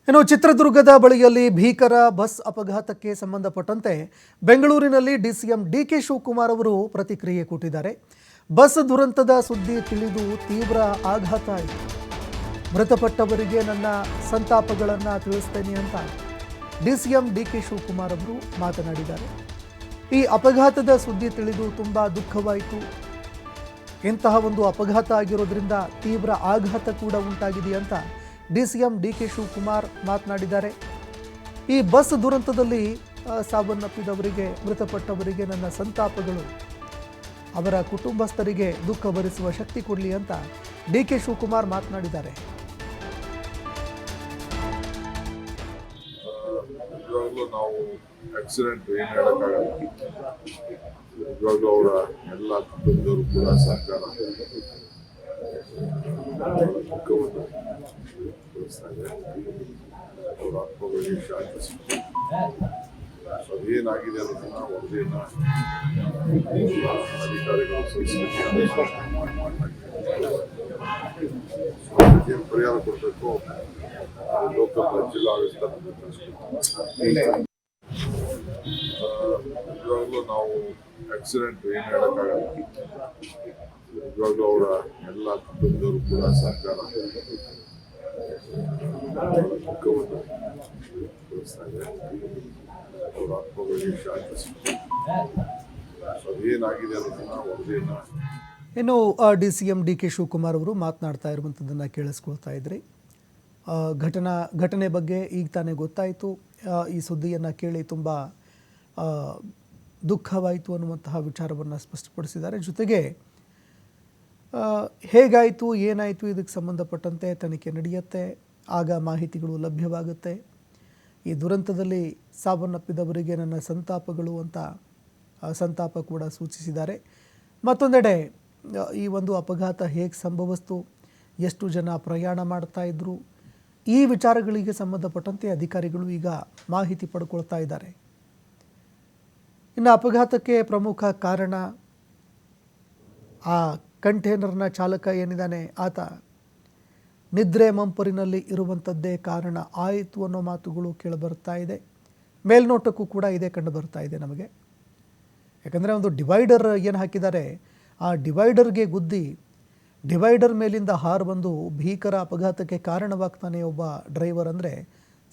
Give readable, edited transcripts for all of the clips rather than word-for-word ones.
ಇನ್ನು ಚಿತ್ರದುರ್ಗದ ಬಳಿಯಲ್ಲಿ ಭೀಕರ ಬಸ್ ಅಪಘಾತಕ್ಕೆ ಸಂಬಂಧಪಟ್ಟಂತೆ ಬೆಂಗಳೂರಿನಲ್ಲಿ ಡಿಸಿಎಂ ಡಿಕೆ ಶಿವಕುಮಾರ್ ಅವರು ಪ್ರತಿಕ್ರಿಯೆ ಕೊಟ್ಟಿದ್ದಾರೆ. ಬಸ್ ದುರಂತದ ಸುದ್ದಿ ತಿಳಿದು ತೀವ್ರ ಆಘಾತ ಆಯಿತು. ಮೃತಪಟ್ಟವರಿಗೆ ನನ್ನ ಸಂತಾಪಗಳನ್ನು ತಿಳಿಸ್ತೇನೆ ಅಂತ ಡಿಸಿಎಂ ಡಿಕೆ ಶಿವಕುಮಾರ್ ಅವರು ಮಾತನಾಡಿದ್ದಾರೆ. ಈ ಅಪಘಾತದ ಸುದ್ದಿ ತಿಳಿದು ತುಂಬ ದುಃಖವಾಯಿತು. ಇಂತಹ ಒಂದು ಅಪಘಾತ ಆಗಿರೋದ್ರಿಂದ ತೀವ್ರ ಆಘಾತ ಕೂಡ ಉಂಟಾಗಿದೆ ಅಂತ ಡಿಸಿಎಂ ಡಿಕೆ ಶಿವಕುಮಾರ್ ಮಾತನಾಡಿದ್ದಾರೆ. ಈ ಬಸ್ ದುರಂತದಲ್ಲಿ ಸಾವನ್ನಪ್ಪಿದವರಿಗೆ, ಮೃತಪಟ್ಟವರಿಗೆ ನನ್ನ ಸಂತಾಪಗಳು, ಅವರ ಕುಟುಂಬಸ್ಥರಿಗೆ ದುಃಖ ಭರಿಸುವ ಶಕ್ತಿ ಕೊಡಲಿ ಅಂತ ಡಿಕೆ ಶಿವಕುಮಾರ್ ಮಾತನಾಡಿದ್ದಾರೆ. ನಾವು ಆಕ್ಸಿಡೆಂಟ್ ಏನು ಹೇಳಕ್ಕಾಗಲ್ಲ. ಇವಾಗಲೂ ಅವರ ಎಲ್ಲ ಕುಟುಂಬದವರು ಕೂಡ ಸರ್ಕಾರ ದುಃಖವನ್ನು ತೋರಿಸ್ತಾ ಇದೆ. ಅವರ ಆತ್ಮಗಳಿಗೆ ಶಾಂತಿ ಸಿಗ್ತದೆ. ಅದೇನಾಗಿದೆ ಅನ್ನೋದನ್ನ ವರದಿಯನ್ನ ಅಧಿಕಾರಿಗಳು ಏನು ಪರಿಹಾರ ಕೊಡಬೇಕು ಲೋಕಲ್ ಜಿಲ್ಲಾಡಳಿತ ಇವಾಗಲೂ ನಾವು ಆಕ್ಸಿಡೆಂಟ್ ಏನು ಹೇಳಕ್ಕಾಗಲ್ಲ. ಇವಾಗಲೂ ಅವರ ಎಲ್ಲ ಕುಟುಂಬದವರು ಕೂಡ ಸರ್ಕಾರ ದುಃಖವನ್ನು ತೋರಿಸ್ತಾ ಇದೆ. ಅವರ ಆತ್ಮಗಳಿಗೆ ಶಾಂತಿ ಸಿಗ್ತದೆ. ಅದೇನಾಗಿದೆ ಅನ್ನೋದನ್ನ ವರದಿಯನ್ನ ಇನ್ನು ಡಿಸಿಎಂ ಡಿಕೆ ಶಿವಕುಮಾರ್ ಅವರು ಮಾತನಾಡ್ತಾ ಇರುವಂಥದ್ದನ್ನು ಕೇಳಿಸ್ಕೊಳ್ತಾ ಇದ್ರಿ. ಘಟನೆ ಬಗ್ಗೆ ಈಗ ತಾನೇ ಗೊತ್ತಾಯಿತು. ಈ ಸುದ್ದಿಯನ್ನು ಕೇಳಿ ತುಂಬ ದುಃಖವಾಯಿತು ಅನ್ನುವಂತಹ ವಿಚಾರವನ್ನು ಸ್ಪಷ್ಟಪಡಿಸಿದ್ದಾರೆ. ಜೊತೆಗೆ ಹೇಗಾಯಿತು, ಏನಾಯಿತು, ಇದಕ್ಕೆ ಸಂಬಂಧಪಟ್ಟಂತೆ ತನಿಖೆ ನಡೆಯುತ್ತೆ, ಆಗ ಮಾಹಿತಿಗಳು ಲಭ್ಯವಾಗುತ್ತೆ. ಈ ದುರಂತದಲ್ಲಿ ಸಾವನ್ನಪ್ಪಿದವರಿಗೆ ನನ್ನ ಸಂತಾಪಗಳು ಅಂತ ಸಂತಾಪ ಕೂಡ ಸೂಚಿಸಿದ್ದಾರೆ. ಮತ್ತೊಂದೆಡೆ ಈ ಒಂದು ಅಪಘಾತ ಹೇಗೆ ಸಂಭವಿಸ್ತು, ಎಷ್ಟು ಜನ ಪ್ರಯಾಣ ಮಾಡ್ತಾ ಇದ್ರು, ಈ ವಿಚಾರಗಳಿಗೆ ಸಂಬಂಧಪಟ್ಟಂತೆ ಅಧಿಕಾರಿಗಳು ಈಗ ಮಾಹಿತಿ ಪಡ್ಕೊಳ್ತಾ ಇದ್ದಾರೆ. ಇನ್ನು ಅಪಘಾತಕ್ಕೆ ಪ್ರಮುಖ ಕಾರಣ ಆ ಕಂಟೈನರ್ನ ಚಾಲಕ ಏನಿದ್ದಾನೆ ಆತ ನಿದ್ರೆ ಮಂಪರಿನಲ್ಲಿ ಇರುವಂಥದ್ದೇ ಕಾರಣ ಆಯಿತು ಅನ್ನೋ ಮಾತುಗಳು ಕೇಳಿಬರ್ತಾ ಇದೆ. ಮೇಲ್ನೋಟಕ್ಕೂ ಕೂಡ ಇದೇ ಕಂಡು ಬರ್ತಾ ಇದೆ ನಮಗೆ. ಯಾಕಂದರೆ ಒಂದು ಡಿವೈಡರ್ ಏನು ಹಾಕಿದ್ದಾರೆ, ಆ ಡಿವೈಡರ್ಗೆ ಗುದ್ದಿ ಡಿವೈಡರ್ ಮೇಲಿಂದ ಹಾರು ಬಂದು ಭೀಕರ ಅಪಘಾತಕ್ಕೆ ಕಾರಣವಾಗ್ತಾನೆ ಒಬ್ಬ ಡ್ರೈವರ್. ಅಂದರೆ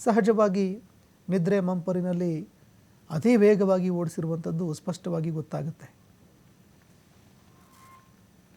ಸಹಜವಾಗಿ ನಿದ್ರೆ ಮಂಪರಿನಲ್ಲಿ ಅತಿ ವೇಗವಾಗಿ ಓಡಿಸಿರುವಂಥದ್ದು ಸ್ಪಷ್ಟವಾಗಿ ಗೊತ್ತಾಗುತ್ತೆ.